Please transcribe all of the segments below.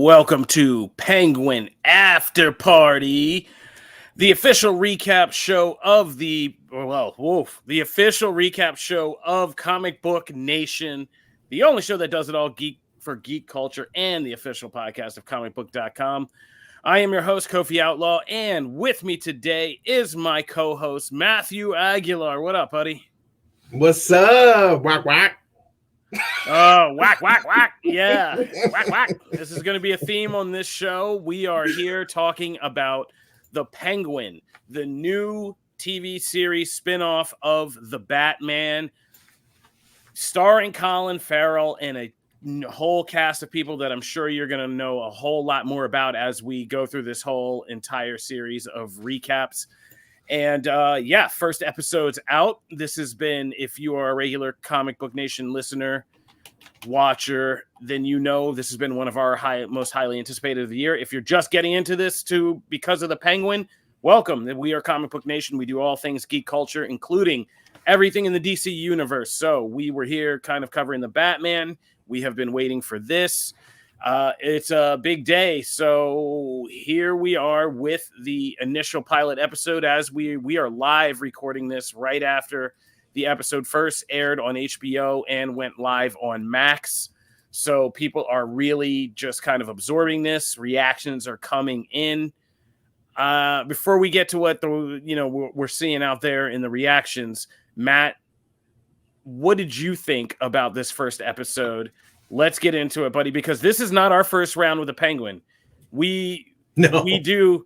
Welcome to Penguin Afterparty, the official recap show of the official recap show of Comic Book Nation, the only show that does it all for geek culture and the official podcast of comicbook.com. I am your host, Kofi Outlaw, and with me today is my co-host, Matthew Aguilar. What up, buddy? What's up? Whack, whack. Oh, whack, whack, whack. Yeah, whack, whack. This is going to be a theme on this show. We are here talking about The Penguin, the new TV series spinoff of The Batman, starring Colin Farrell and a whole cast of people that I'm sure you're going to know a whole lot more about as we go through this whole entire series of recaps. And first episode's out. This has been, if you are a regular Comic Book Nation listener, watcher, then you know this has been one of our most highly anticipated of the year. If you're just getting into this because of the Penguin, welcome. We are Comic Book Nation. We do all things geek culture, including everything in the DC universe. So we were here kind of covering the Batman. We have been waiting for this. It's a big day. So here we are with the initial pilot episode as we are live recording this right after the episode first aired on HBO and went live on Max. So people are really just kind of absorbing this. Reactions are coming in. Before we get to what we're seeing out there in the reactions, Matt, what did you think about this first episode? Let's get into it, buddy, because this is not our first round with the Penguin. We do.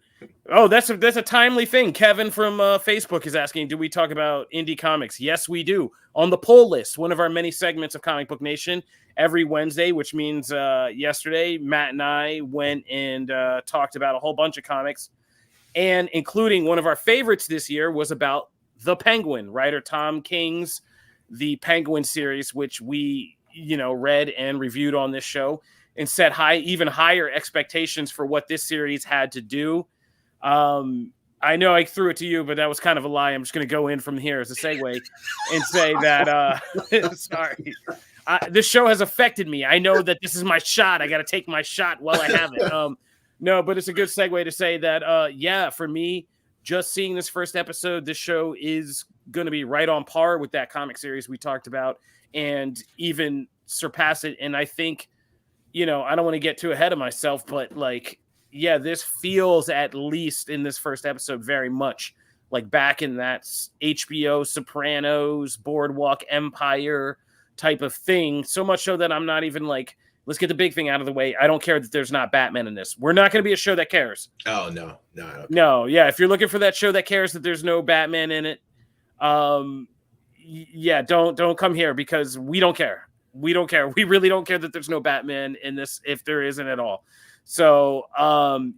Oh, that's a timely thing. Kevin from Facebook is asking, do we talk about indie comics? Yes, we do. On the poll list, one of our many segments of Comic Book Nation, every Wednesday, which means yesterday, Matt and I went and talked about a whole bunch of comics, and including one of our favorites this year was about The Penguin, writer Tom King's The Penguin series, which we read and reviewed on this show and set even higher expectations for what this series had to do. I know I threw it to you, but that was kind of a lie. I'm just going to go in from here as a segue and say that, sorry, this show has affected me. I know that this is my shot. I got to take my shot while I have it. No, but it's a good segue to say that, for me, just seeing this first episode, this show is going to be right on par with that comic series we talked about and even surpass it. And I think, I don't want to get too ahead of myself, but this feels, at least in this first episode, very much like back in that HBO Sopranos, Boardwalk Empire type of thing. So much so that I'm not even let's get the big thing out of the way. I don't care that there's not Batman in this. We're not going to be a show that cares. Oh, no. Okay. No. Yeah. If you're looking for that show that cares that there's no Batman in it, don't come here because we don't care. We don't care. We really don't care that there's no Batman in this, if there isn't at all. So, I'm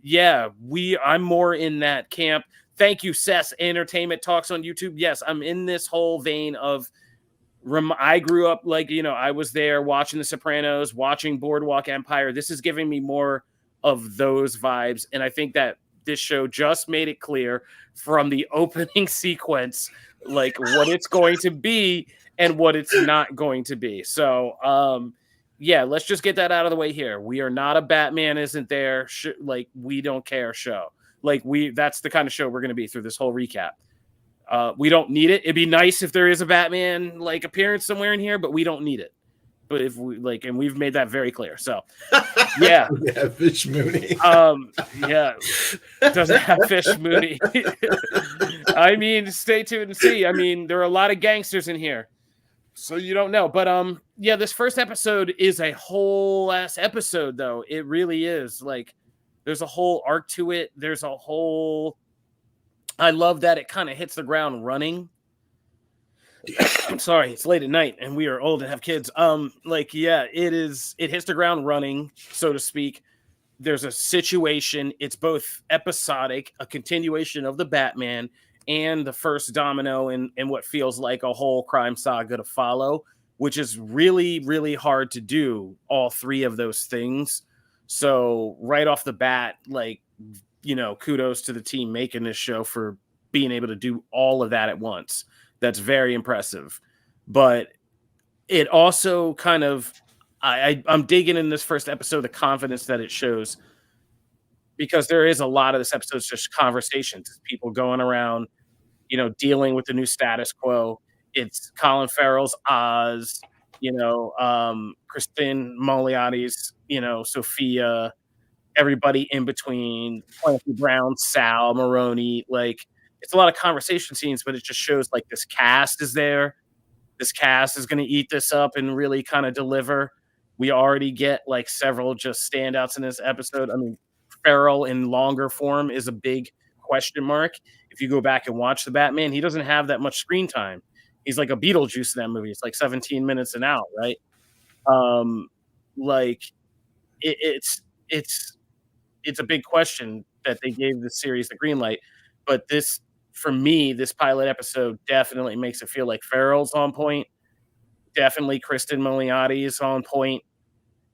more in that camp. Thank you, Sess Entertainment Talks on YouTube. Yes, I'm in this whole vein of, I grew up I was there watching The Sopranos, watching Boardwalk Empire. This is giving me more of those vibes. And I think that this show just made it clear from the opening sequence, what it's going to be and what it's not going to be. So, let's just get that out of the way here. We are not a Batman isn't there. We don't care show. That's the kind of show we're going to be through this whole recap. We don't need it. It'd be nice if there is a Batman appearance somewhere in here, but we don't need it. But if we and we've made that very clear. So, yeah, Fish Mooney. It doesn't have Fish Mooney. I mean, stay tuned and see. I mean, there are a lot of gangsters in here, so you don't know. But this first episode is a whole ass episode, though. It really is. There's a whole arc to it. There's a whole. I love that it kind of hits the ground running. I'm sorry, it's late at night and we are old and have kids. It hits the ground running, so to speak. There's a situation. It's both episodic, a continuation of the Batman, and the first domino in what feels like a whole crime saga to follow, which is really, really hard to do, all three of those things. So right off the bat, kudos to the team making this show for being able to do all of that at once. That's very impressive. But it also kind of I'm digging in this first episode the confidence that it shows, because there is a lot of this episode is just conversations, people going around, dealing with the new status quo. It's Colin Farrell's Oz, Kristen Moriarty's, Sophia, everybody in between, Clancy Brown, Sal, Maroney. Like, it's a lot of conversation scenes, but it just shows like this cast is there. This cast is going to eat this up and really kind of deliver. We already get like several just standouts in this episode. I mean, Farrell in longer form is a big question mark. If you go back and watch the Batman, he doesn't have that much screen time. He's like a Beetlejuice in that movie. It's like 17 minutes and out, right? Like it's it's a big question that they gave the series the green light. But this, for me, this pilot episode definitely makes it feel like Farrell's on point. Definitely Kristen Milioti is on point,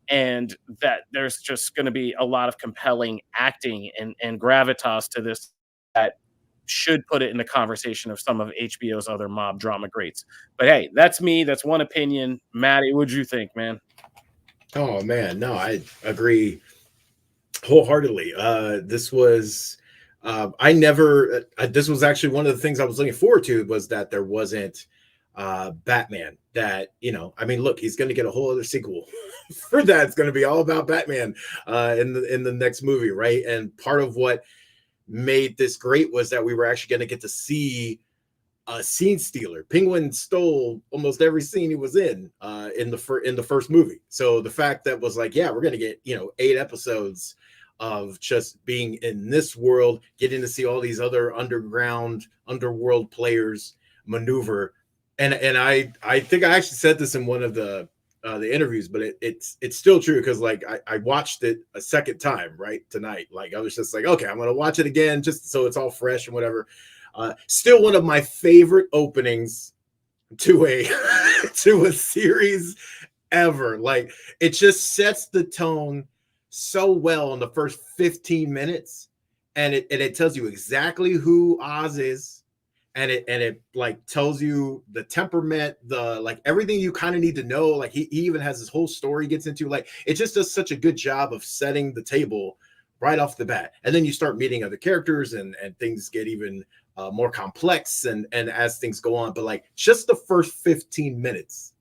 and that there's just going to be a lot of compelling acting and gravitas to this that should put it in the conversation of some of HBO's other mob drama greats. But hey, that's me. That's one opinion. Maddie, what'd you think, man? Oh man, no, I agree wholeheartedly. This was this was actually one of the things I was looking forward to, was that there wasn't Batman. That, I mean, look, he's going to get a whole other sequel for that. It's going to be all about Batman in the next movie, right? And part of what made this great was that we were actually going to get to see a scene stealer. Penguin stole almost every scene he was in the first movie. So the fact that was like, yeah, we're going to get 8 episodes of just being in this world, getting to see all these other underworld players maneuver. And I think I actually said this in one of the interviews, but it's still true, because like I watched it a second time right tonight. Like I was just like, okay, I'm gonna watch it again just so it's all fresh and whatever. Still one of my favorite openings to a to a series ever. Like, it just sets the tone so well in the first 15 minutes, and it tells you exactly who Oz is. And it like tells you the temperament, the like everything you kind of need to know. Like he even has this whole story gets into. Like, it just does such a good job of setting the table right off the bat. And then you start meeting other characters, and things get even more complex and as things go on. But like, just the first 15 minutes,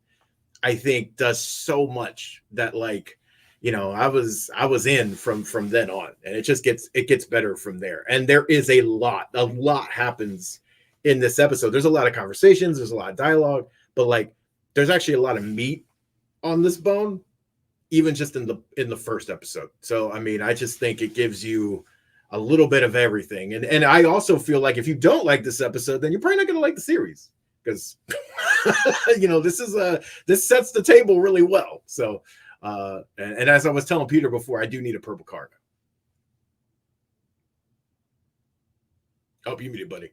I think, does so much that, like, I was in from then on, and it gets better from there. And there is a lot happens in this episode. There's a lot of conversations, there's a lot of dialogue, but like, there's actually a lot of meat on this bone, even just in the first episode. So I mean, I just think it gives you a little bit of everything. And I also feel like if you don't like this episode, then you're probably not going to like the series, because this sets the table really well. So and as I was telling Peter before, I do need a purple card. Oh, you muted, buddy.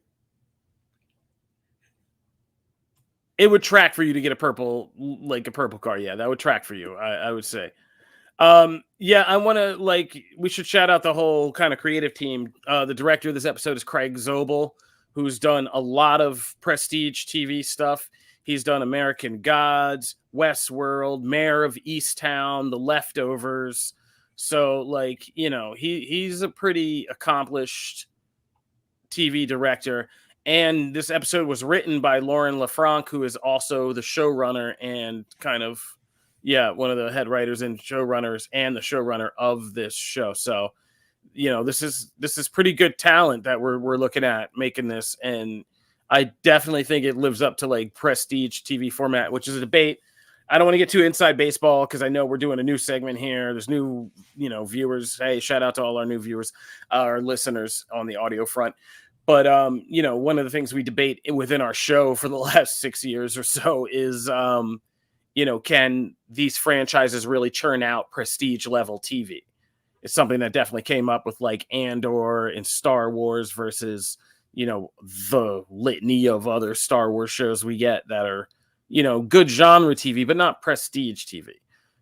It would track for you to get a purple card. Yeah, that would track for you, I would say. Yeah, I want to, we should shout out the whole kind of creative team. The director of this episode is Craig Zobel, who's done a lot of prestige TV stuff. He's done American Gods, Westworld, Mayor of Easttown, The Leftovers. So, he's a pretty accomplished TV director. And this episode was written by Lauren LaFranc, who is also the showrunner and kind of, one of the head writers and showrunners and the showrunner of this show. So, this is pretty good talent that we're looking at making this. And I definitely think it lives up to like prestige TV format, which is a debate. I don't want to get too inside baseball, because I know we're doing a new segment here. There's new, viewers. Hey, shout out to all our new viewers, our listeners on the audio front. But, one of the things we debate within our show for the last 6 years or so is, can these franchises really churn out prestige level TV? It's something that definitely came up with like Andor and Star Wars versus, the litany of other Star Wars shows we get that are, good genre TV, but not prestige TV.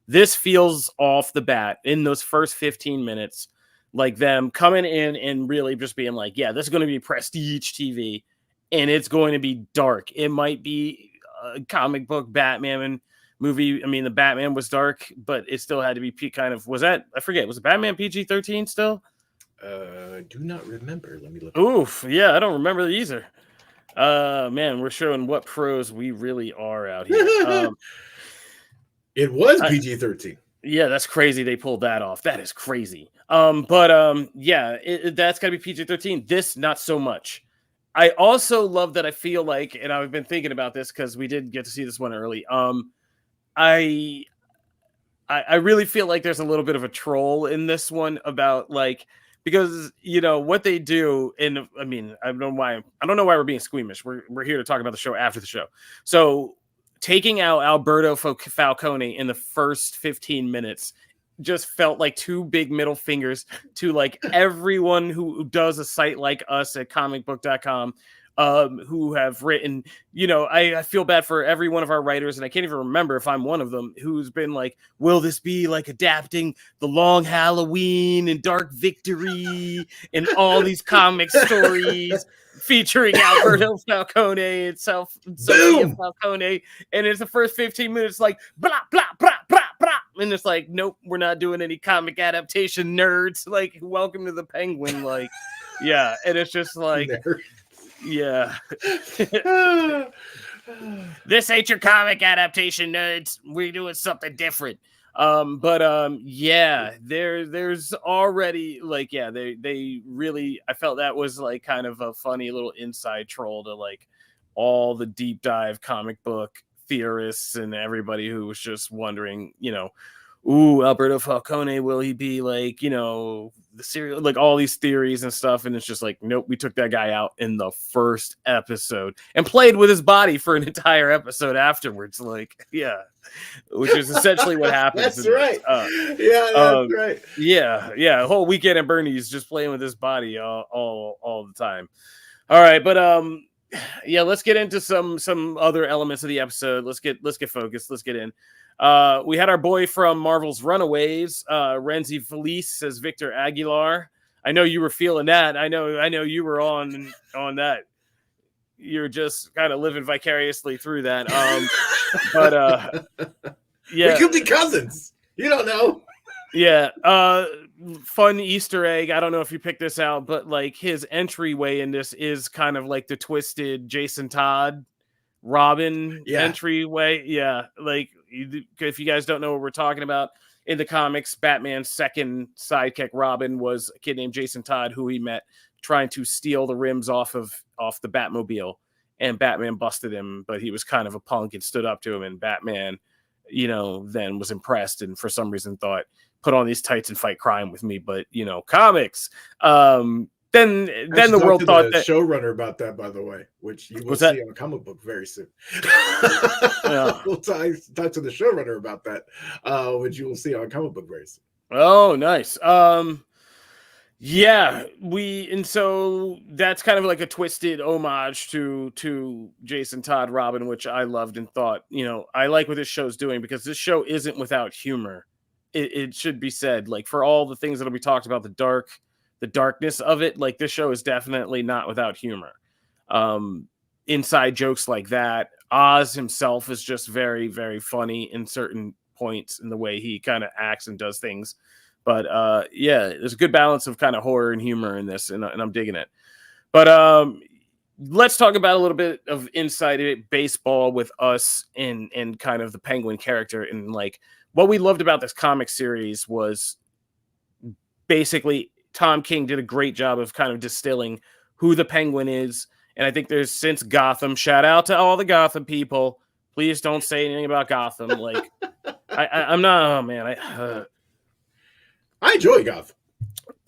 This feels off the bat in those first 15 minutes like them coming in and really just being like, yeah, this is going to be prestige TV, and it's going to be dark. It might be a comic book Batman movie. I mean, the Batman was dark, but it still had to be kind of. Was that? I forget. Was it Batman PG-13 still? Do not remember. Let me look. Oof, yeah, I don't remember either. Man, we're showing what pros we really are out here. It was PG-13. Yeah, that's crazy. They pulled that off. That is crazy. Yeah, that's gotta be PG-13. This, not so much. I also love that. I feel like, and I've been thinking about this because we did get to see this one early. I really feel like there's a little bit of a troll in this one about like, because what they do, and I mean, I don't know why we're being squeamish. We're here to talk about the show after the show. So taking out Alberto Falcone in the first 15 minutes just felt like two big middle fingers to like everyone who does a site like us at comicbook.com, who have written, I feel bad for every one of our writers, and I can't even remember if I'm one of them, who's been like, will this be like adapting The Long Halloween and Dark Victory and all these comic stories featuring Alberto Falcone and Sophia Falcone, and it's the first 15 minutes like blah blah blah blah blah, and it's like, nope, we're not doing any comic adaptation, nerds. Like, welcome to the Penguin. Like, yeah, and it's just like, yeah. This ain't your comic adaptation, nerds. We're doing something different. Yeah, there's already like, yeah, they really, I felt that was like kind of a funny little inside troll to like all the deep dive comic book theorists and everybody who was just wondering, ooh, Alberto Falcone, will he be like, the serial, like all these theories and stuff. And it's just like, nope, we took that guy out in the first episode and played with his body for an entire episode afterwards. Like, yeah, which is essentially what happens. That's right. That's right. Yeah. A whole Weekend at Bernie's just playing with his body all the time. All right. But, yeah, let's get into some other elements of the episode. Let's get focused. Let's get in. We had our boy from Marvel's Runaways, Renzi Felice as Victor Aguilar. I know you were feeling that. I know you were on that. You're just kind of living vicariously through that. Yeah, we could be cousins. You don't know. Yeah. Fun Easter egg. I don't know if you picked this out, but like his entryway in this is kind of like the twisted Jason Todd Robin entryway. Yeah. Like, if you guys don't know what we're talking about, in the comics, Batman's second sidekick Robin was a kid named Jason Todd, who he met trying to steal the rims off the Batmobile, and Batman busted him, but he was kind of a punk and stood up to him, and Batman, then was impressed and for some reason thought, put on these tights and fight crime with me. But comics. Then the world thought that showrunner about that, by the way, which you will see on a comic book very soon. We'll talk to the showrunner about that, which you will see on a comic book very soon. Oh, nice. Yeah, so that's kind of like a twisted homage to Jason Todd Robin, which I loved and thought, I like what this show's doing, because this show isn't without humor. It should be said, like, for all the things that'll be talked about, the darkness of it, like, this show is definitely not without humor. Inside jokes like that. Oz himself is just very, very funny in certain points in the way he kind of acts and does things. But yeah, there's a good balance of kind of horror and humor in this, and I'm digging it. But let's talk about a little bit of inside baseball with us and kind of the Penguin character. And like, what we loved about this comic series was basically Tom King did a great job of kind of distilling who the Penguin is. And I think there's, since Gotham, shout out to all the Gotham people. Please don't say anything about Gotham. Like, I'm not, oh man, I enjoy Gotham.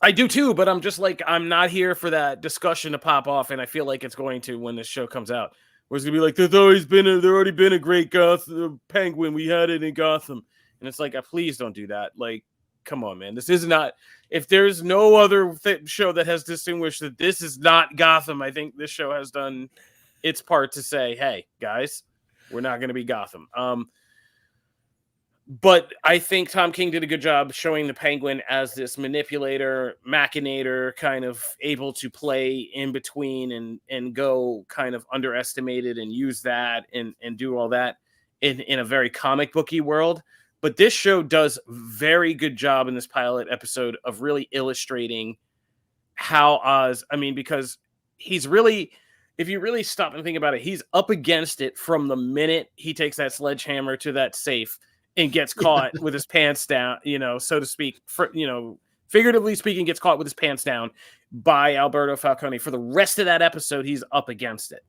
I do too, but I'm just like, I'm not here for that discussion to pop off, and I feel like it's going to when this show comes out. Where it's gonna be like, there's already been a great Gotham Penguin. We had it in Gotham, and it's like, please don't do that. Like, come on, man. This is not. If there's no other show that has distinguished that this is not Gotham, I think this show has done its part to say, hey, guys, we're not going to be Gotham. But I think Tom King did a good job showing the Penguin as this manipulator, machinator, kind of able to play in between and go kind of underestimated and use that and do all that. in a very comic booky world. But this show does very good job in this pilot episode of really illustrating how Oz, I mean, because he's really, if you really stop and think about it, he's up against it from the minute he takes that sledgehammer to that safe and gets caught with his pants down, so to speak, figuratively speaking, gets caught with his pants down by Alberto Falcone. For the rest of that episode, he's up against it.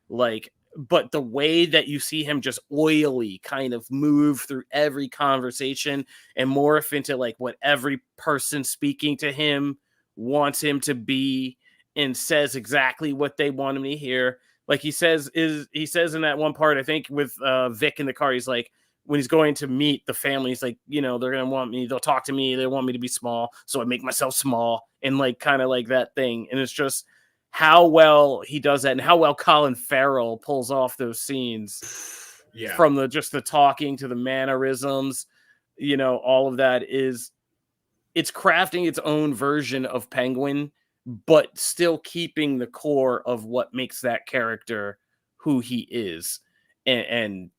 But the way that you see him just oily kind of move through every conversation and morph into like what every person speaking to him wants him to be, and says exactly what they want him to hear. Like he says in that one part, I think with Vic in the car, he's like, when he's going to meet the family, he's like, they're going to want me, they'll talk to me, they want me to be small, so I make myself small, and like kind of like that thing. And it's just how well he does that, and how well Colin Farrell pulls off those scenes. Yeah. From the talking to the mannerisms, all of that it's crafting its own version of Penguin, but still keeping the core of what makes that character who he is. And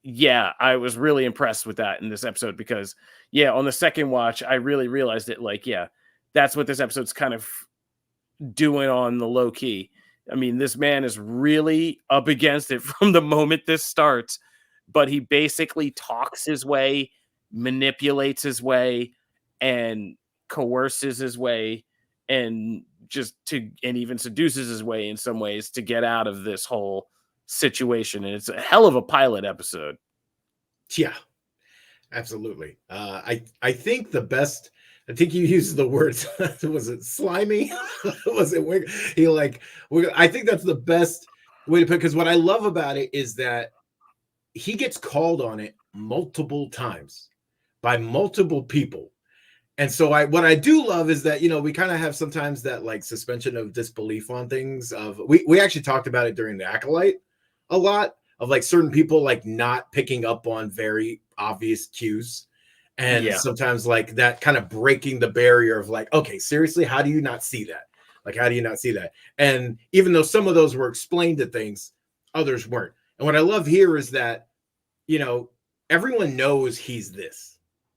yeah, I was really impressed with that in this episode, because on the second watch, I really realized it. Like, that's what this episode's kind of doing on the low key. I mean, this man is really up against it from the moment this starts, but he basically talks his way, manipulates his way, and coerces his way, and even seduces his way in some ways to get out of this whole situation. And it's a hell of a pilot episode. Yeah, absolutely. I think the best, I think you used the words, was it slimy? Was it weird? I think that's the best way to put it, because what I love about it is that he gets called on it multiple times by multiple people. And so what I do love is that, we kind of have sometimes that like suspension of disbelief on things. We actually talked about it during the Acolyte a lot, of like certain people like not picking up on very obvious cues. And sometimes like that kind of breaking the barrier of like, okay, seriously, how do you not see that? Like, how do you not see that? And even though some of those were explained to things, others weren't. And what I love here is that, everyone knows he's this.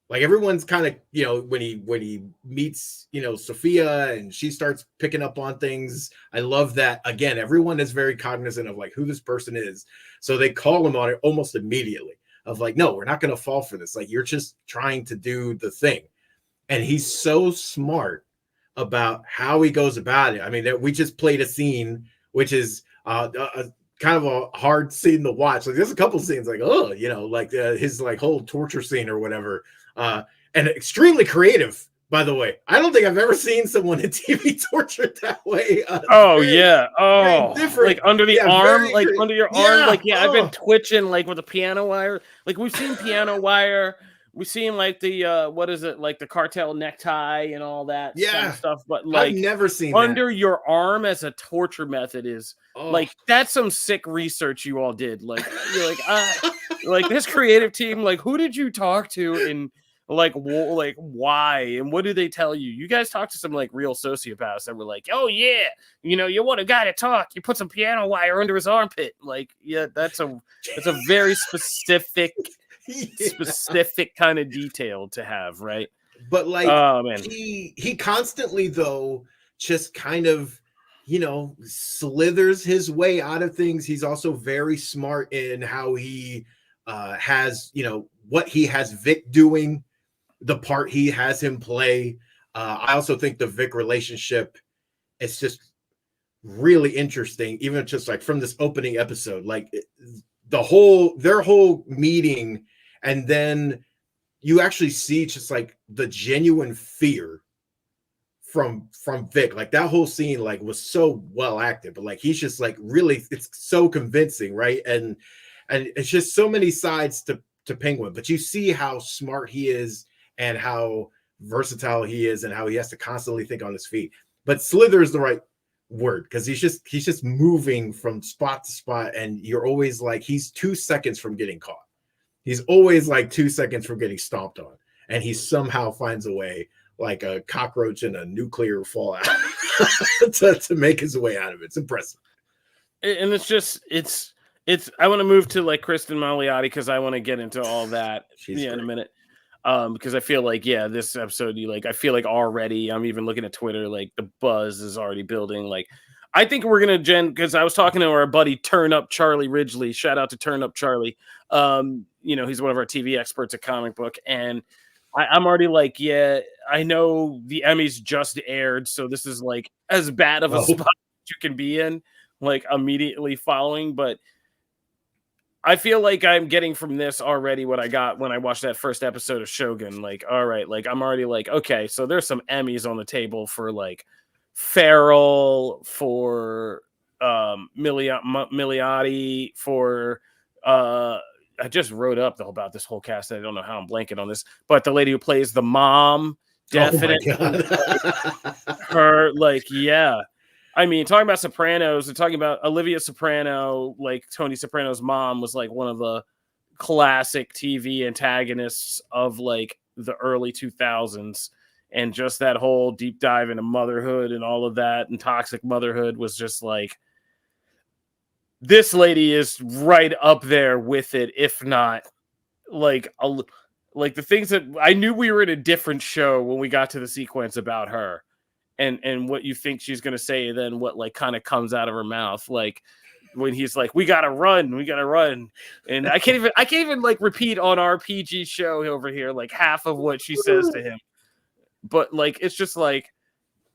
Like everyone's kind of, when he meets, Sophia, and she starts picking up on things. I love that. Again, everyone is very cognizant of like who this person is. So they call him on it almost immediately, of like, no, we're not going to fall for this. Like, you're just trying to do the thing. And he's so smart about how he goes about it. I mean, we just played a scene, which is kind of a hard scene to watch. Like, there's a couple scenes like, his like whole torture scene or whatever. And extremely creative, by the way. I don't think I've ever seen someone in TV tortured that way. Very different. Like under the arm, like under your arm. Like, I've been twitching like with a piano wire. Like, we've seen piano wire. We've seen like the what is it, like the cartel necktie and all that kind of stuff. But like, I've never seen under your arm as a torture method is like, that's some sick research you all did. Like, you're like, like this creative team, like, who did you talk to, and like why, and what do they tell you? You guys talked to some like real sociopaths that were like, oh yeah, you want a guy to talk, you put some piano wire under his armpit. Like, that's a very specific kind of detail to have, right? But like, oh man, he constantly though just kind of slithers his way out of things. He's also very smart in how he has what he has Vic doing, the part he has him play. I also think the Vic relationship is just really interesting, even just like from this opening episode, like their whole meeting. And then you actually see just like the genuine fear from Vic. Like, that whole scene like was so well acted, but like he's just like really, it's so convincing, right? And it's just so many sides to Penguin, but you see how smart he is and how versatile he is and how he has to constantly think on his feet. But slither is the right word, because he's just moving from spot to spot, and you're always like, he's 2 seconds from getting caught. He's always like 2 seconds from getting stomped on, and he somehow finds a way, like a cockroach in a nuclear fallout, to make his way out of it. It's impressive. And it's I want to move to like Kristen Milioti because I want to get into all that She's in a great. minute. Because I feel like this episode, I feel like already I'm even looking at Twitter, like the buzz is already building. Like, I think we're gonna because I was talking to our buddy Turn Up Charlie Ridgely. Shout out to Turn Up Charlie. He's one of our TV experts at Comic Book, and I'm already like, yeah, I know the Emmys just aired, so this is like as bad of a spot you can be in, like immediately following, but I feel like I'm getting from this already what I got when I watched that first episode of Shogun. Like, all right, like I'm already like, okay, so there's some Emmys on the table for like Farrell, for Milioti, for I just wrote up about this whole cast. I don't know how I'm blanking on this, but the lady who plays the mom, definitely Oh my God. her, like, yeah. I mean, talking about Sopranos and talking about Olivia Soprano, like Tony Soprano's mom was like one of the classic TV antagonists of like the early 2000s. And just that whole deep dive into motherhood and all of that and toxic motherhood was just like, this lady is right up there with it, if not like like the things that I knew we were in a different show when we got to the sequence about her. And what you think she's gonna say, and then what like kind of comes out of her mouth, like when he's like, we gotta run, and I can't even like repeat on our PG show over here like half of what she says to him, but like it's just like,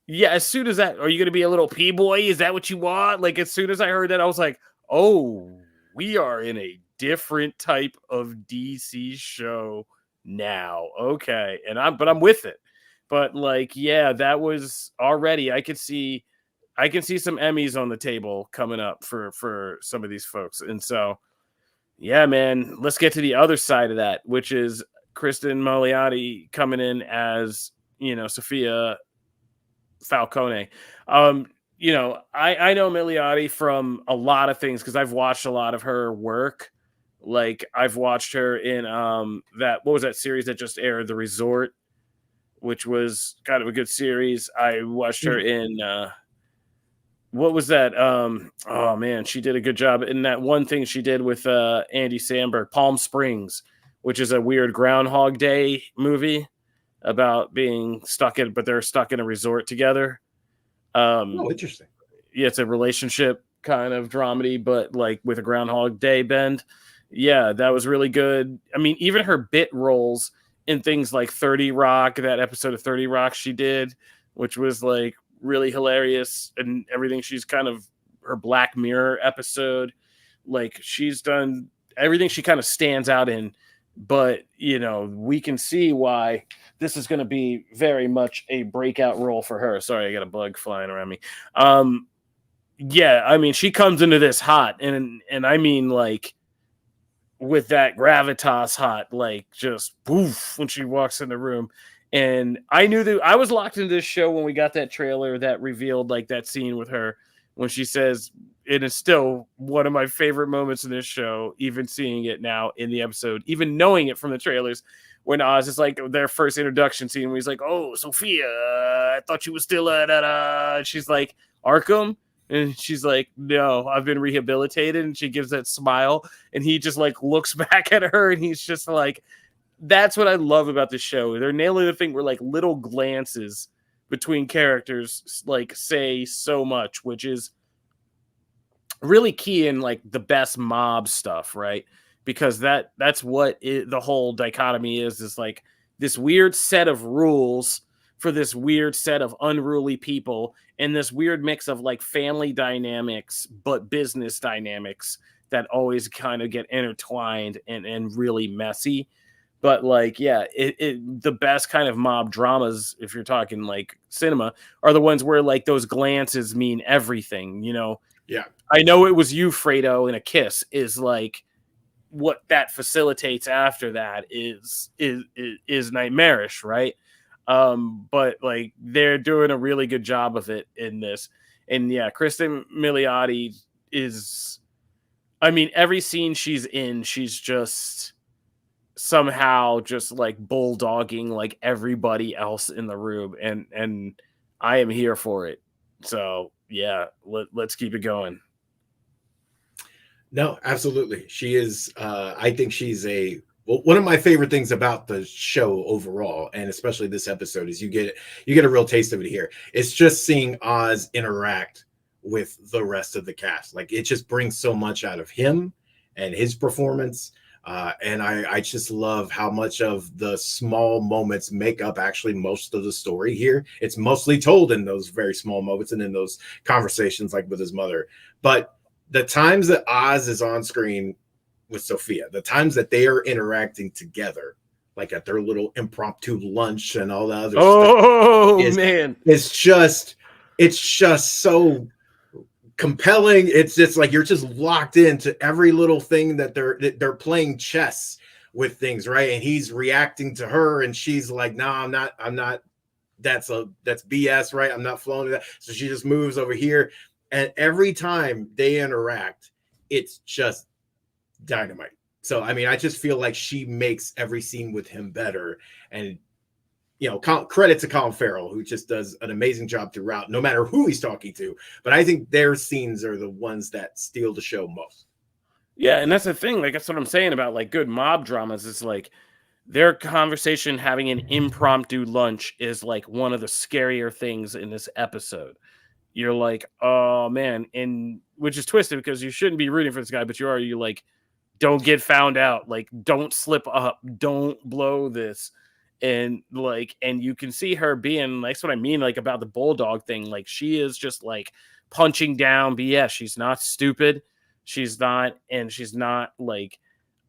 yeah, as soon as that, are you gonna be a little P-boy? Is that what you want? Like as soon as I heard that, I was like, oh, we are in a different type of DC show now. Okay, but I'm with it. But like, yeah, that was already. I can see some Emmys on the table coming up for some of these folks, and so yeah, man, let's get to the other side of that, which is Kristen Milioti coming in as Sophia Falcone. I know Milioti from a lot of things because I've watched a lot of her work. Like I've watched her in what was that series that just aired, The Resort, which was kind of a good series. I watched her in what was that? Oh man, she did a good job in that one thing she did with Andy Samberg, Palm Springs, which is a weird Groundhog Day movie about being but they're stuck in a resort together. Oh, interesting. Yeah, it's a relationship kind of dramedy, but like with a Groundhog Day bend. Yeah, that was really good. I mean, even her bit roles in things like 30 Rock, that episode of 30 Rock she did, which was like really hilarious, and everything she's kind of her Black Mirror episode, like she's done everything she kind of stands out in, but we can see why this is going to be very much a breakout role for her. Sorry, I got a bug flying around me. Yeah, I mean, she comes into this hot, and I mean like with that gravitas hot, like just poof when she walks in the room. And I knew that I was locked into this show when we got that trailer that revealed like that scene with her when she says, it is still one of my favorite moments in this show, even seeing it now in the episode, even knowing it from the trailers, when Oz is like their first introduction scene where he's like, oh, Sophia, I thought you were still and she's like, Arkham? And she's like, no, I've been rehabilitated. And she gives that smile. And he just like looks back at her and he's just like, that's what I love about the show. They're nailing the thing where like little glances between characters like say so much, which is really key in like the best mob stuff, right? Because that's what the whole dichotomy is like this weird set of rules for this weird set of unruly people, and this weird mix of like family dynamics but business dynamics that always kind of get intertwined and really messy. But like, yeah, the best kind of mob dramas, if you're talking like cinema, are the ones where like those glances mean everything. Yeah, I know it was you, Fredo, in a kiss is like what that facilitates after that is nightmarish, right? But like they're doing a really good job of it in this. And yeah, Kristen Milioti is, I mean, every scene she's in, she's just somehow just like bulldogging like everybody else in the room, and I am here for it. So yeah, let's keep it going. No, absolutely. She is. I think she's one of my favorite things about the show overall, and especially this episode, is you get a real taste of it here. It's just seeing Oz interact with the rest of the cast. Like it just brings so much out of him and his performance. And I just love how much of the small moments make up actually most of the story here. It's mostly told in those very small moments and in those conversations, like with his mother. But the times that Oz is on screen with Sophia, the times that they are interacting together, like at their little impromptu lunch and all the other stuff, Oh is man. it's just so compelling. It's just like you're just locked into every little thing that they're playing chess with things, right? And he's reacting to her, and she's like, "No, I'm not. That's BS, right? I'm not flowing to that." So she just moves over here, and every time they interact, it's just dynamite. So I mean, I just feel like she makes every scene with him better, and credit to Colin Farrell, who just does an amazing job throughout, no matter who he's talking to. But I think their scenes are the ones that steal the show most. Yeah, and that's the thing. Like that's what I'm saying about like good mob dramas. Is like their conversation having an impromptu lunch is like one of the scarier things in this episode. You're like, oh man, and which is twisted because you shouldn't be rooting for this guy, but you like, don't get found out, like don't slip up, don't blow this. And like, and you can see her being like, that's what I mean, like about the bulldog thing. Like she is just like punching down BS. She's not stupid. She's not like,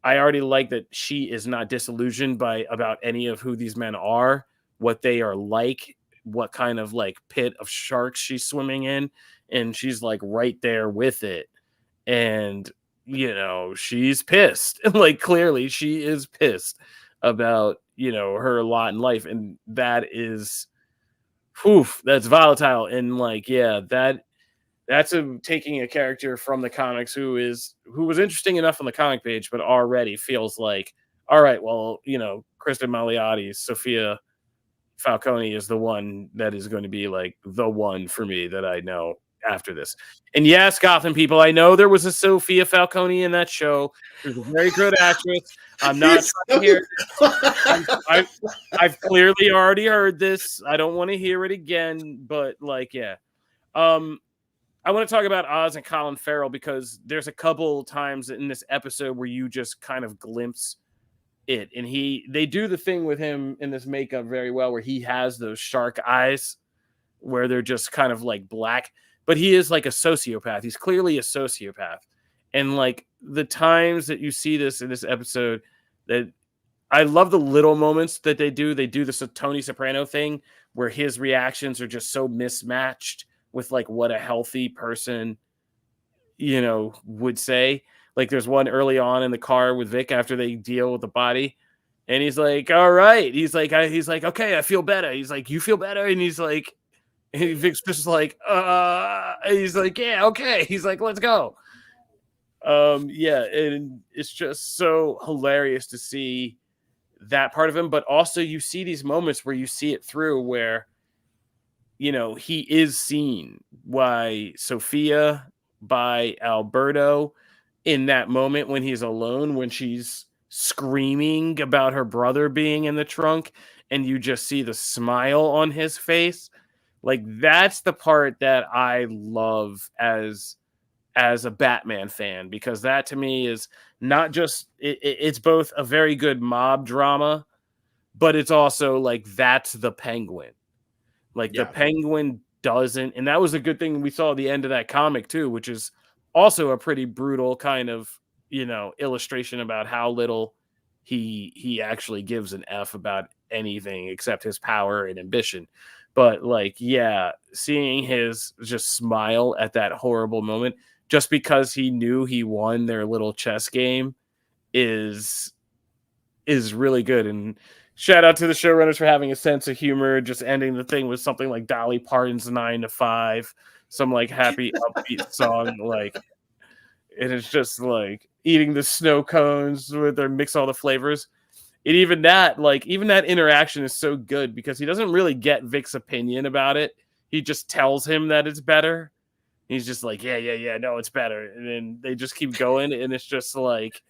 I already like that she is not disillusioned by about any of who these men are, what they are like, what kind of like pit of sharks she's swimming in, and she's like right there with it. And she's pissed. Like clearly she is pissed about, her lot in life. And that is that's volatile. And like, yeah, that's taking a character from the comics who was interesting enough on the comic page, but already feels like, all right, well, Kristen Miliotti's Sophia Falcone is the one that is going to be like the one for me that I know after this. And yes, Gotham people, I know there was a Sophia Falcone in that show. She was a very good actress. I'm not trying to hear I've clearly already heard this. I don't want to hear it again, but like, yeah. I want to talk about Oz and Colin Farrell because there's a couple times in this episode where you just kind of glimpse it, and they do the thing with him in this makeup very well, where he has those shark eyes, where they're just kind of like black, but he is like a sociopath. He's clearly a sociopath, and like the times that you see this in this episode, that I love the little moments that they do. They do the Tony Soprano thing where his reactions are just so mismatched with like what a healthy person, would say. Like there's one early on in the car with Vic after they deal with the body, and he's like, "All right." He's like, "Okay, I feel better." He's like, "You feel better?" And he's like, and Vic's just like, and he's like, "Yeah, okay." He's like, "Let's go." Yeah, and it's just so hilarious to see that part of him, but also you see these moments where you see it through where he is seen by Sophia, by Alberto, in that moment when he's alone, when she's screaming about her brother being in the trunk, and you just see the smile on his face. Like that's the part that I love as a Batman fan, because that to me is not just it's both a very good mob drama, but it's also like that's the Penguin. Like the Yeah. Penguin doesn't, and that was a good thing we saw at the end of that comic too, which is also a pretty brutal kind of, illustration about how little he actually gives an F about anything except his power and ambition. But like, yeah, seeing his just smile at that horrible moment just because he knew he won their little chess game is really good. And shout out to the showrunners for having a sense of humor, just ending the thing with something like Dolly Parton's 9 to 5, some like happy upbeat song, like, and it's just like eating the snow cones with their mix all the flavors. And even that interaction is so good because he doesn't really get Vic's opinion about it. He just tells him that it's better. He's just like, yeah, no, it's better. And then they just keep going, and it's just like,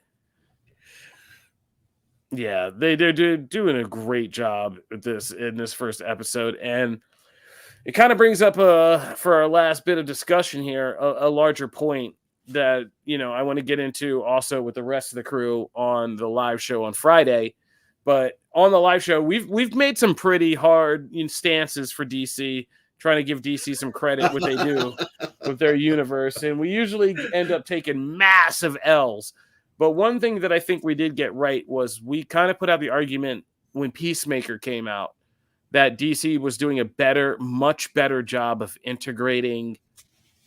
yeah, they're doing a great job with this in this first episode. And it kind of brings up for our last bit of discussion here, a larger point that, I want to get into also with the rest of the crew on the live show on Friday. But on the live show, we've made some pretty hard stances for DC, trying to give DC some credit what they do with their universe, and we usually end up taking massive L's. But one thing that I think we did get right was we kind of put out the argument when Peacemaker came out that DC was doing a much better job of integrating,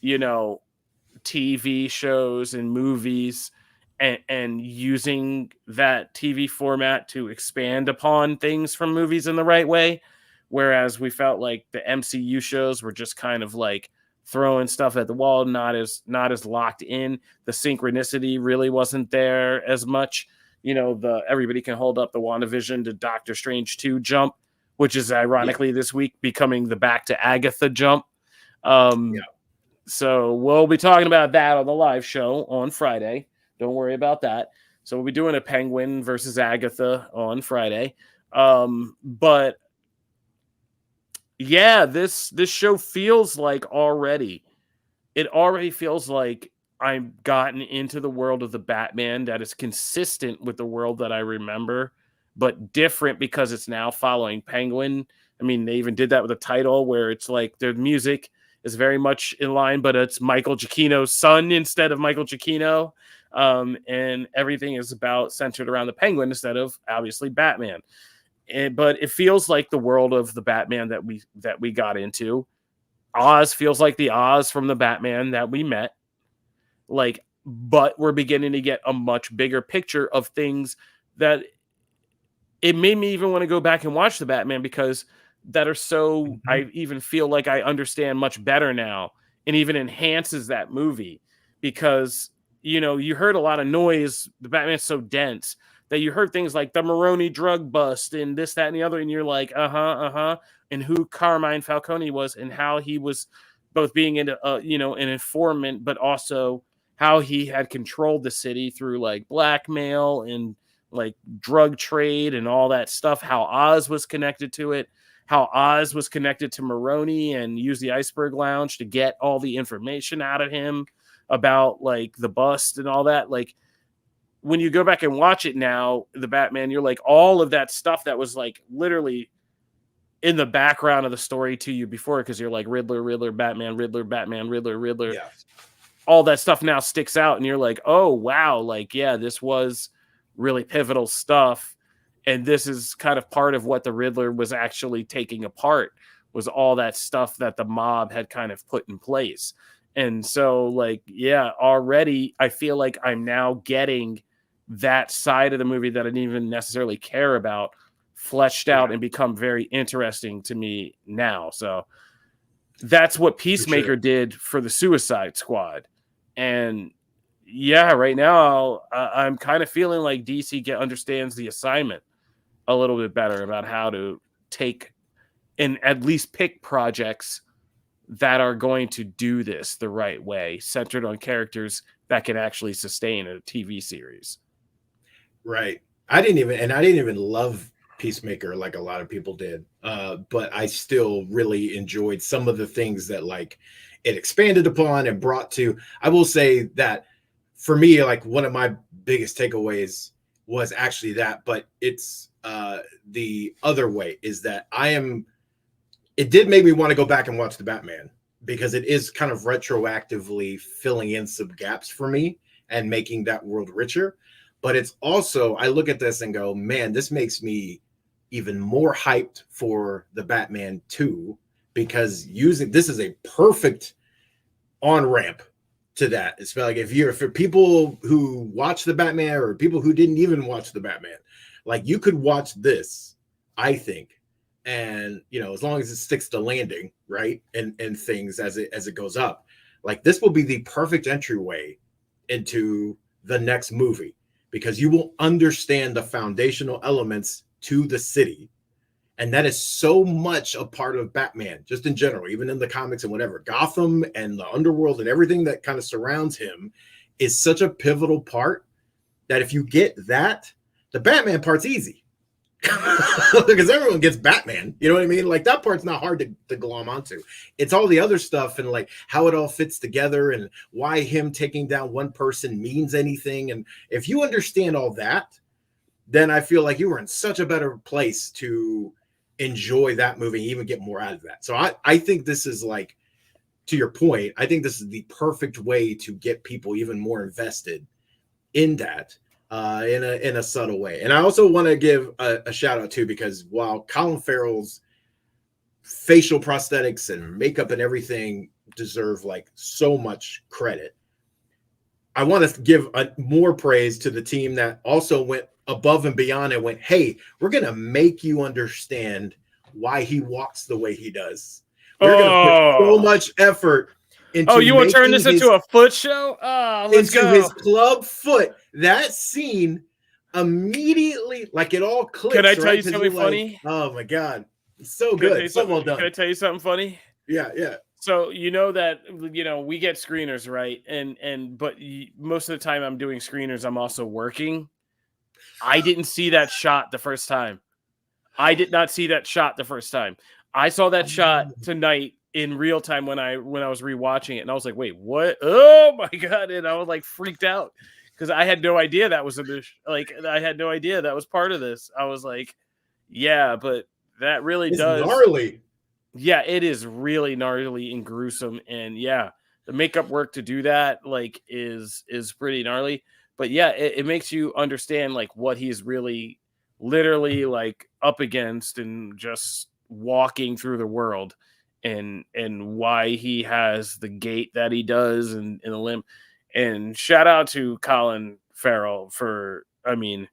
TV shows and movies and using that TV format to expand upon things from movies in the right way. Whereas we felt like the MCU shows were just kind of like throwing stuff at the wall, not as locked in. The synchronicity really wasn't there as much. Everybody can hold up the WandaVision to Doctor Strange 2 jump, which is ironically this week becoming the back to Agatha jump. So we'll be talking about that on the live show on Friday. Don't worry about that. So we'll be doing a Penguin versus Agatha on Friday. But yeah, this show feels like it already feels like I've gotten into the world of the Batman that is consistent with the world that I remember, but different because it's now following Penguin. I mean, they even did that with the title where it's like their music is very much in line, but it's Michael Giacchino's son instead of Michael Giacchino. And everything is centered around the Penguin instead of obviously Batman. But it feels like the world of the Batman that we got into. Oz feels like the Oz from the Batman that we met. But we're beginning to get a much bigger picture of things that it made me even want to go back and watch the Batman because that are so, I even feel like I understand much better now, and even enhances that movie because, you heard a lot of noise. The Batman's so dense that you heard things like the Maroni drug bust and this, that, and the other. And you're like, and who Carmine Falcone was and how he was both being into, an informant, but also how he had controlled the city through like blackmail and like drug trade and all that stuff, how Oz was connected to it, how Oz was connected to Maroni and used the Iceberg Lounge to get all the information out of him about like the bust and all that. Like when you go back and watch it now, the Batman, you're like all of that stuff that was like literally in the background of the story to you before, because you're like Riddler, Batman, Riddler. Yeah. All that stuff now sticks out and you're like, oh wow, like yeah, this was really pivotal stuff. And this is kind of part of what the Riddler was actually taking apart, was all that stuff that the mob had kind of put in place. And so like, yeah, already I feel like I'm now getting that side of the movie that I didn't even necessarily care about fleshed out and become very interesting to me now. So that's what Peacemaker did for the Suicide Squad. And yeah, right now I'm kind of feeling like DC understands the assignment a little bit better about how to take and at least pick projects that are going to do this the right way, centered on characters that can actually sustain a TV series. Right. I didn't even love Peacemaker like a lot of people did. But I still really enjoyed some of the things that like it expanded upon and brought to. I will say that for me, like one of my biggest takeaways was actually that, but it's the other way is that it did make me want to go back and watch the Batman because it is kind of retroactively filling in some gaps for me and making that world richer. But it's also, I look at this and go, man, this makes me even more hyped for the Batman 2 because this is a perfect on-ramp to that. It's like for people who watch the Batman or people who didn't even watch the Batman, like you could watch this, I think, and as long as it sticks to landing, right, and things as it goes up, like this will be the perfect entryway into the next movie because you will understand the foundational elements to the city And that is so much a part of Batman, just in general, even in the comics and whatever. Gotham and the underworld and everything that kind of surrounds him is such a pivotal part that if you get that, the Batman part's easy. Because everyone gets Batman, you know what I mean? Like that part's not hard to glom onto. It's all the other stuff and like how it all fits together and why him taking down one person means anything. And if you understand all that, then I feel like you were in such a better place to enjoy that movie, even get more out of that. So I think this is like, to your point, I think this is the perfect way to get people even more invested in that in a subtle way. And I also want to give a shout out too, because while Colin Farrell's facial prosthetics and makeup and everything deserve like so much credit, I want to give more praise to the team that also went above and beyond and went, hey, we're going to make you understand why he walks the way he does. We're going to put so much effort into you want to turn this into a foot show? Let's go. His club foot. That scene immediately, like it all clicks. Can I tell you something funny? Like, oh my God. It's so good. So well done. Can I tell you something funny? Yeah. So you know that we get screeners, right? But most of the time I'm doing screeners, I'm also working. I didn't see that shot the first time. I did not see that shot the first time. I saw that shot tonight in real time when I was rewatching it, and I was like, "Wait, what? Oh my God!" And I was like freaked out because I had no idea that was I had no idea that was part of this. I was like, "Yeah, but that really does gnarly." Yeah, it is really gnarly and gruesome, and yeah, the makeup work to do that like is pretty gnarly. But yeah, it makes you understand like what he's really literally like up against and just walking through the world and why he has the gait that he does and the limp. And shout out to Colin Farrell for, I mean,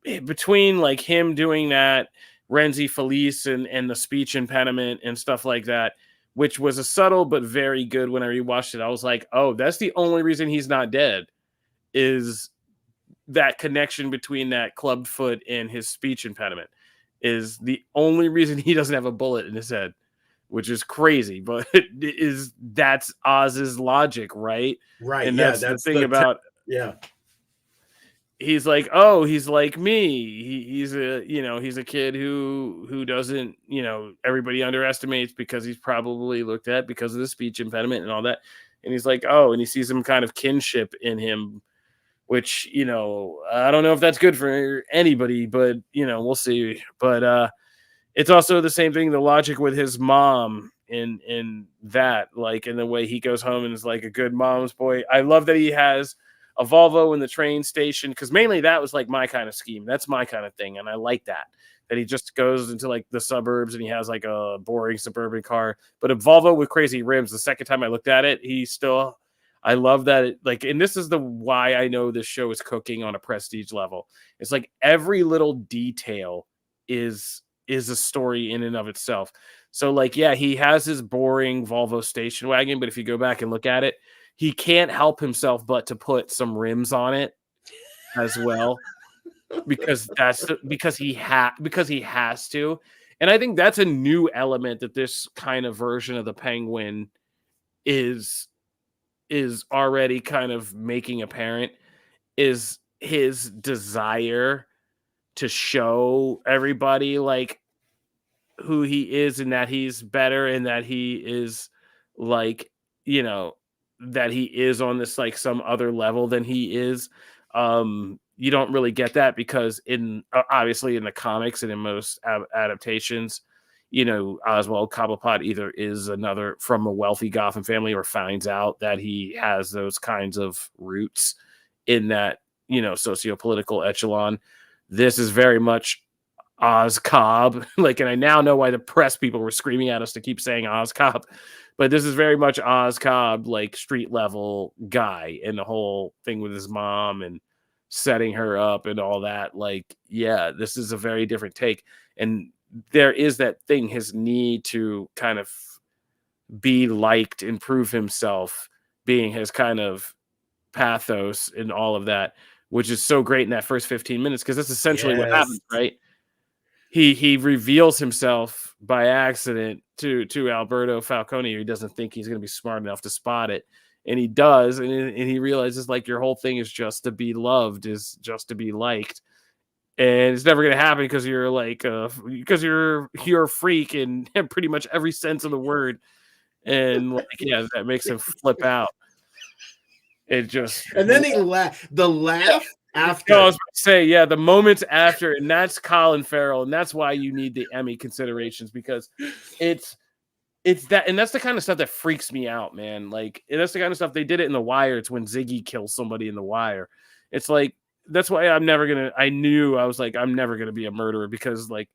between like him doing that, Renzi Felice and the speech impediment and stuff like that, which was a subtle but very good. When I rewatched it, I was like, oh, that's the only reason he's not dead, is that connection between that clubbed foot and his speech impediment is the only reason he doesn't have a bullet in his head, which is crazy, but that's Oz's logic, right? Right. And that's the thing about, he's like, oh, he's like me. He's a kid who doesn't, everybody underestimates because he's probably looked at because of the speech impediment and all that. And he's like, oh, and he sees some kind of kinship in him, which, I don't know if that's good for anybody, but, we'll see. But it's also the same thing, the logic with his mom in that, like in the way he goes home and is like a good mom's boy. I love that he has a Volvo in the train station, because mainly that was like my kind of scheme. That's my kind of thing. And I like that he just goes into like the suburbs and he has like a boring suburban car, but a Volvo with crazy rims. The second time I looked at it, I love that and this is why I know this show is cooking on a prestige level. It's like every little detail is a story in and of itself. So like, yeah, he has his boring Volvo station wagon, but if you go back and look at it, he can't help himself but to put some rims on it as well, because he has to. And I think that's a new element that this kind of version of the Penguin is already kind of making apparent, is his desire to show everybody like who he is and that he's better and that he is like, that he is on this like some other level than he is. You don't really get that because obviously in the comics and in most adaptations, Oswald Cobblepot either is another from a wealthy Gotham family or finds out that he has those kinds of roots in that, socio-political echelon. This is very much Oz Cobb. And I now know why the press people were screaming at us to keep saying Oz Cobb, but this is very much Oz Cobb, like street level guy, and the whole thing with his mom and setting her up and all that. Like, yeah, this is a very different take. And there is that thing, his need to kind of be liked and prove himself, being his kind of pathos and all of that, which is so great in that first 15 minutes, because that's essentially what happens, right? he reveals himself by accident to Alberto Falcone. He doesn't think he's going to be smart enough to spot it, and he does, and he realizes like your whole thing is just to be loved, is just to be liked, and it's never going to happen because you're like because you're a freak in pretty much every sense of the word, and like yeah, that makes him flip out. It just And then he the laugh after. No, I was about to say, yeah, the moments after, and that's Colin Farrell, and that's why you need the Emmy considerations, because it's that, and that's the kind of stuff that freaks me out, man. Like, and that's the kind of stuff they did it in The Wire. It's when Ziggy kills somebody in The Wire. It's like that's why I was like, I'm never gonna be a murderer, because like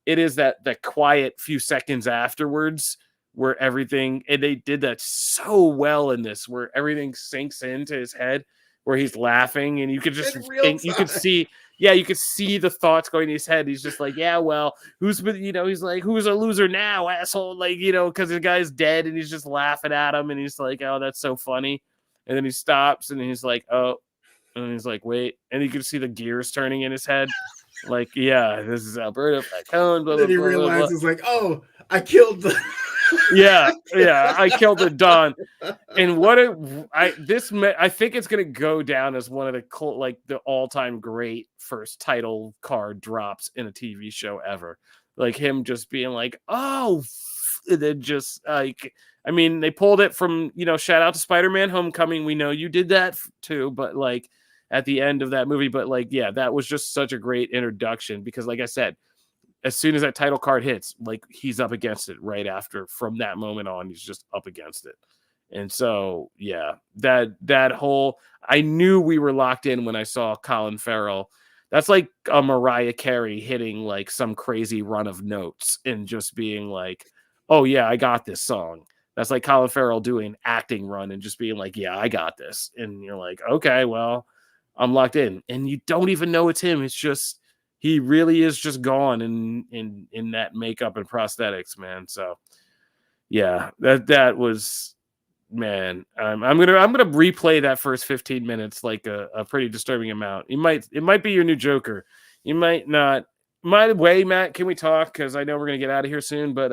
it is that quiet few seconds afterwards where everything, and they did that so well in this, where everything sinks into his head, where he's laughing, and you could just think, you could see the thoughts going in his head. He's just like, yeah, well, he's like, who's a loser now, asshole? Like, because the guy's dead, and he's just laughing at him, and he's like, oh, that's so funny. And then he stops, and he's like, oh, and he's like, wait, and you can see the gears turning in his head. Like, yeah, this is Alberto Falcone. Then he realizes, like, oh, I killed the. yeah, I killed the Don. And I think it's gonna go down as one of the all-time great first title card drops in a TV show ever. Like him just being like, oh, and then just like, I mean, they pulled it from, shout out to Spider-Man Homecoming. We know you did that too, but like at the end of that movie, but like, yeah, that was just such a great introduction, because like I said, as soon as that title card hits, like he's up against it right after. From that moment on, he's just up against it. And so, yeah, that whole, I knew we were locked in when I saw Colin Farrell. That's like a Mariah Carey hitting like some crazy run of notes and just being like, oh yeah, I got this song. That's like Colin Farrell doing acting run and just being like, yeah, I got this. And you're like, okay, well, I'm locked in. And you don't even know it's him. It's just, he really is just gone in that makeup and prosthetics, man. So yeah, that was, man. I'm gonna replay that first 15 minutes like a pretty disturbing amount. It might be your new Joker. You might not. By the way, Matt, can we talk? Because I know we're gonna get out of here soon, but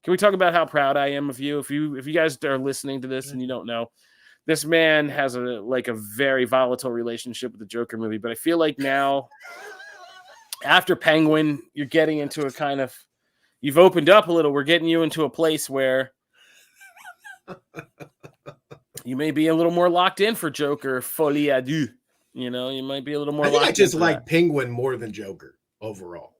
can we talk about how proud I am of you? If you guys are listening to this and you don't know, this man has a very volatile relationship with the Joker movie, but I feel like now, after Penguin, you're getting into a kind of, you've opened up a little. We're getting you into a place where you may be a little more locked in for Joker Folie à Deux. You might be a little more locked in. I just like Penguin more than Joker overall.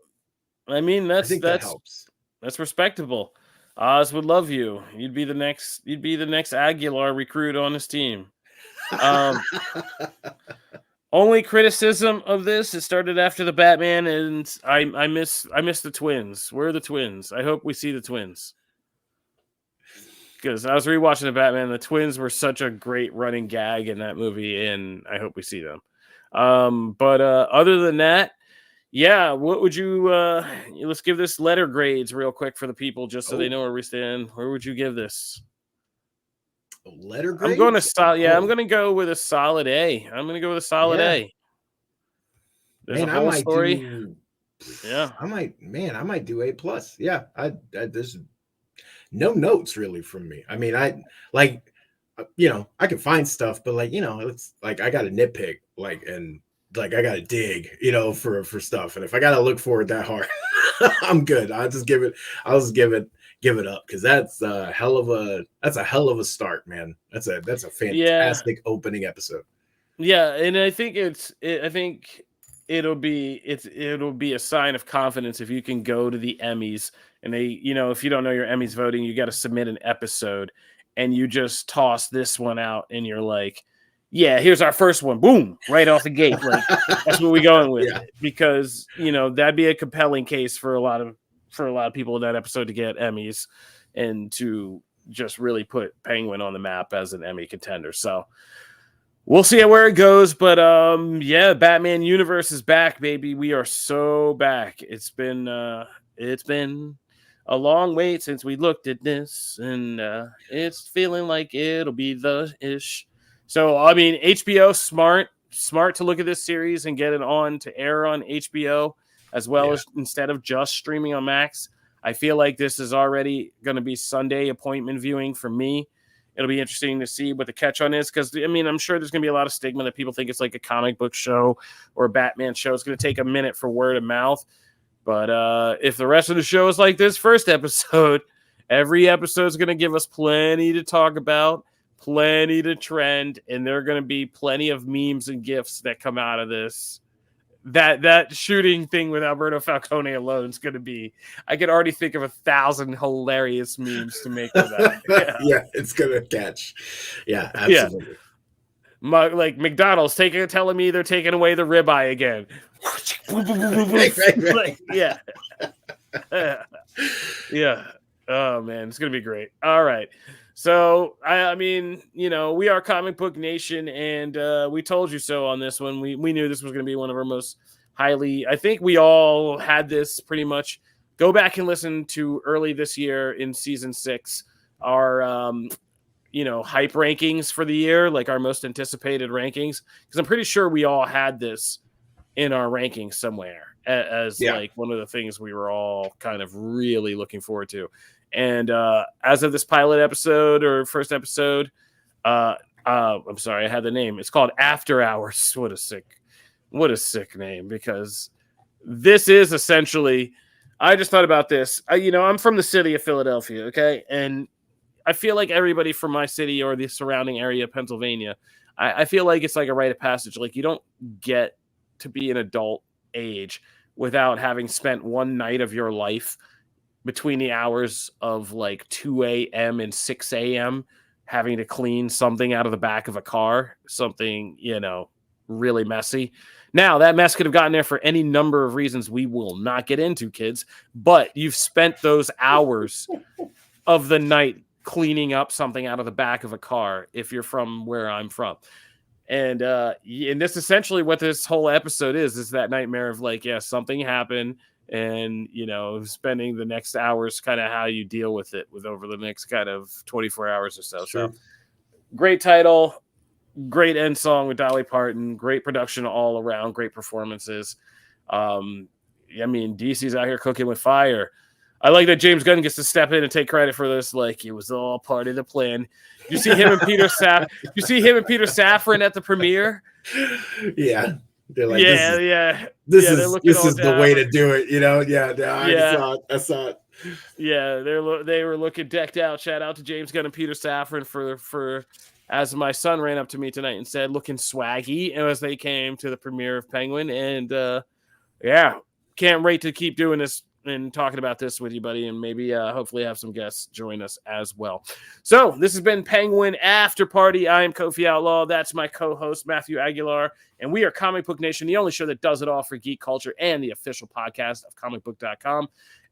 I mean, that helps. That's respectable. Oz would love you. You'd be the next Aguilar recruit on his team. Only criticism of this, it started after the Batman, and I miss the twins. Where are the twins? I hope we see the twins. Because I was rewatching the Batman, the twins were such a great running gag in that movie, and I hope we see them. But other than that, yeah, what would you let's give this letter grades real quick for the people, just so they know where we stand. Where would you give this? Letter grade? I'm going to I'm going to go with a solid A. I'm going to go with a solid A. There's a whole story. I might do A+. Yeah, there's no notes really from me. I mean, I can find stuff, but it's like I got to nitpick, and I got to dig, for stuff. And if I got to look for it that hard, I'm good. I'll just give it up, because that's a hell of a start, man. That's a fantastic opening episode. Yeah, and I think it'll be a sign of confidence if you can go to the Emmys and they, if you don't know your Emmys voting, you got to submit an episode and you just toss this one out and you're like, yeah, here's our first one. Boom, right off the gate. Like that's what we're going with. Yeah. Because, that'd be a compelling case for a lot of people in that episode to get Emmys and to just really put Penguin on the map as an Emmy contender. So we'll see where it goes. But Batman universe is back, baby. We are so back. It's been a long wait since we looked at this, and it's feeling like it'll be the ish. So I mean, HBO smart to look at this series and get it on to air on HBO. as well as instead of just streaming on Max. I feel like this is already going to be Sunday appointment viewing for me. It'll be interesting to see what the catch on is because, I mean, I'm sure there's going to be a lot of stigma that people think it's like a comic book show or a Batman show. It's going to take a minute for word of mouth. But if the rest of the show is like this first episode, every episode is going to give us plenty to talk about, plenty to trend, and there are going to be plenty of memes and GIFs that come out of this. That shooting thing with Alberto Falcone alone is going to be, I can already think of 1,000 hilarious memes to make with that. Yeah, it's going to catch. Yeah, absolutely. Yeah. Like McDonald's telling me they're taking away the ribeye again. Yeah. Oh, man, it's going to be great. All right. So, I mean, we are Comic Book Nation, and we told you so on this one. We knew this was going to be one of our most highly, I think we all had this pretty much. Go back and listen to early this year in season 6, our, hype rankings for the year, like our most anticipated rankings, because I'm pretty sure we all had this in our rankings somewhere as like one of the things we were all kind of really looking forward to. And as of this pilot episode or first episode, I'm sorry, I had the name. It's called After Hours. What a sick name, because this is essentially, I just thought about this. I'm from the city of Philadelphia, okay? And I feel like everybody from my city or the surrounding area of Pennsylvania, I feel like it's like a rite of passage. Like, you don't get to be an adult age without having spent one night of your life between the hours of like 2 a.m. and 6 a.m. having to clean something out of the back of a car, something, really messy. Now, that mess could have gotten there for any number of reasons we will not get into, kids, but you've spent those hours of the night cleaning up something out of the back of a car if you're from where I'm from. And this essentially what this whole episode is that nightmare of like, something happened, and, spending the next hours kind of how you deal with it with over the next kind of 24 hours or so. Sure. So great title, great end song with Dolly Parton, great production all around, great performances. DC's out here cooking with fire. I like that James Gunn gets to step in and take credit for this. Like, it was all part of the plan. You see him and Peter Safran at the premiere. Yeah. They're like, this is the way to do it, I saw it. Yeah, they were looking decked out. Shout out to James Gunn and Peter Safran for as my son ran up to me tonight and said, looking swaggy as they came to the premiere of Penguin. And can't wait to keep doing this and talking about this with you, buddy, and maybe hopefully have some guests join us as well. So this has been Penguin After Party. I am Kofi Outlaw. That's my co-host, Matthew Aguilar, and we are Comic Book Nation, the only show that does it all for geek culture and the official podcast of comicbook.com.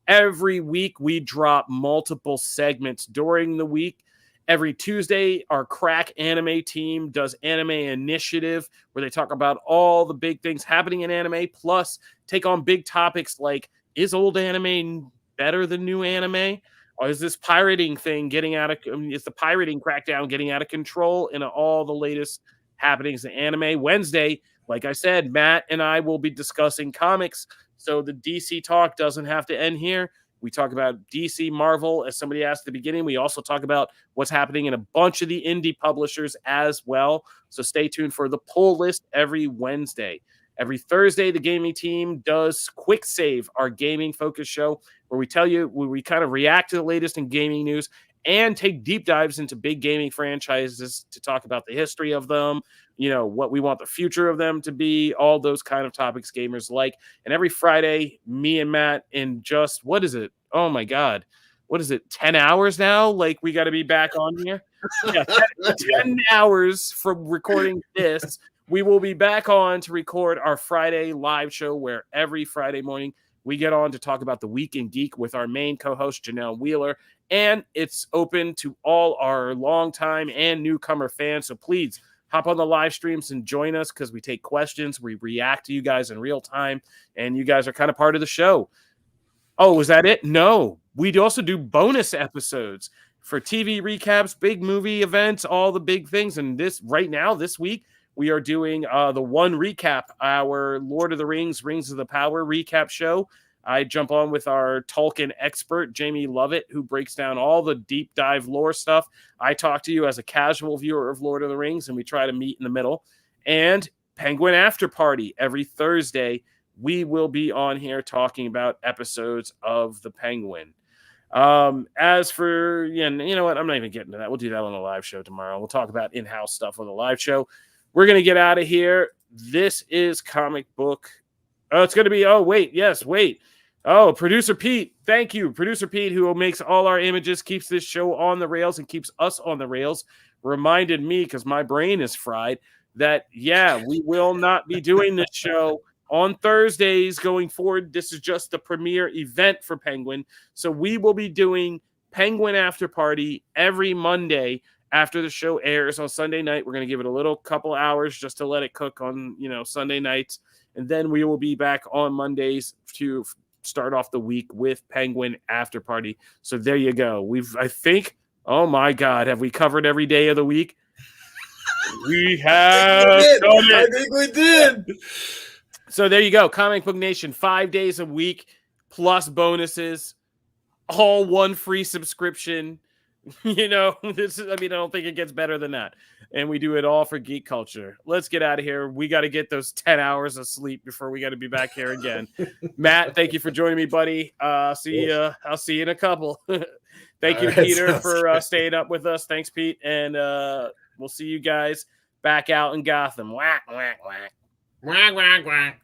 Every week, we drop multiple segments during the week. Every Tuesday, our crack anime team does Anime Initiative, where they talk about all the big things happening in anime, plus take on big topics like, is old anime better than new anime? Or is this pirating thing is the pirating crackdown getting out of control in all the latest happenings in anime? Wednesday, like I said, Matt and I will be discussing comics, so the DC talk doesn't have to end here. We talk about DC, Marvel, as somebody asked at the beginning. We also talk about what's happening in a bunch of the indie publishers as well. So stay tuned for the pull list every Wednesday. Every Thursday, the gaming team does Quick Save, our gaming focus show, where we kind of react to the latest in gaming news and take deep dives into big gaming franchises to talk about the history of them, what we want the future of them to be, all those kind of topics gamers like. And every Friday, me and Matt, in just, what is it? Oh my God. What is it? 10 hours now? Like, we got to be back on here. Yeah, 10 hours from recording this. We will be back on to record our Friday live show, where every Friday morning we get on to talk about the Week in Geek with our main co-host, Janelle Wheeler. And it's open to all our longtime and newcomer fans. So please hop on the live streams and join us, because we take questions. We react to you guys in real time, and you guys are kind of part of the show. Oh, was that it? No. We'd also do bonus episodes for TV recaps, big movie events, all the big things. And this week, we are doing the one recap, our Lord of the Rings, Rings of the Power recap show. I jump on with our Tolkien expert, Jamie Lovett, who breaks down all the deep dive lore stuff. I talk to you as a casual viewer of Lord of the Rings, and we try to meet in the middle. And Penguin Afterparty every Thursday. We will be on here talking about episodes of The Penguin. As for, you know what? I'm not even getting to that. We'll do that on the live show tomorrow. We'll talk about in-house stuff on the live show. We're going to get out of here. This is Comic Book. Oh, it's going to be, wait. Oh, Producer Pete. Thank you. Producer Pete, who makes all our images, keeps this show on the rails and keeps us on the rails, reminded me, because my brain is fried, that, we will not be doing this show on Thursdays going forward. This is just the premiere event for Penguin. So we will be doing Penguin Afterparty every Monday after the show airs on Sunday night. We're going to give it a little couple hours just to let it cook on, Sunday nights. And then we will be back on Mondays to start off the week with Penguin Afterparty. So there you go. I think, oh my God, have we covered every day of the week? We have done it. I think we did. So there you go. Comic Book Nation, 5 days a week, plus bonuses, all one free subscription. I don't think it gets better than that. And we do it all for geek culture. Let's get out of here. We got to get those 10 hours of sleep before we got to be back here again. Matt, thank you for joining me, buddy. I'll see you in a couple. Thank you, Peter, for staying up with us. Thanks, Pete. And we'll see you guys back out in Gotham. Whack, whack, whack. Whack, whack, whack.